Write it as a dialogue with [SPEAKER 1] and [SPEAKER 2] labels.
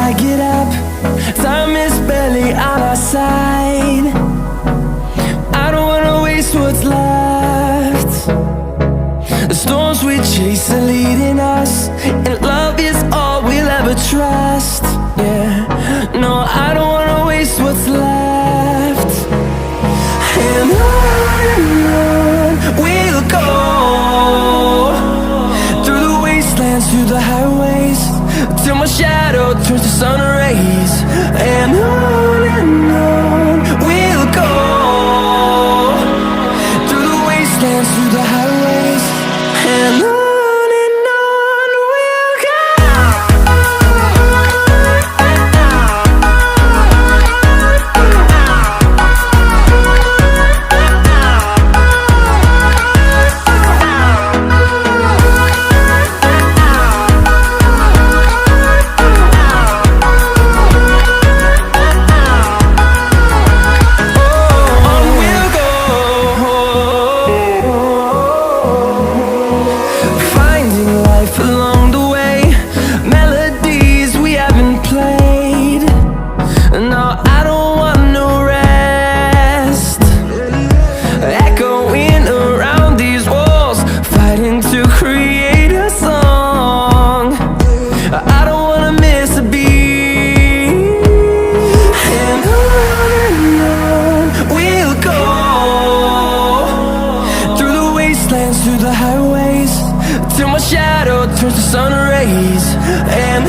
[SPEAKER 1] I get up, time is barely on our side. I don't wanna waste what's left. The storms we chase are leading us, and love is all we'll ever trust. Yeah, no, I don't wanna waste what's left. And on we'll go, through the wastelands, through the highways, till my shadow turns to sun rays. And on we'll go, through the wastelands, through the highways, and on we'll go. Through the highways, till my shadow turns to sun rays. And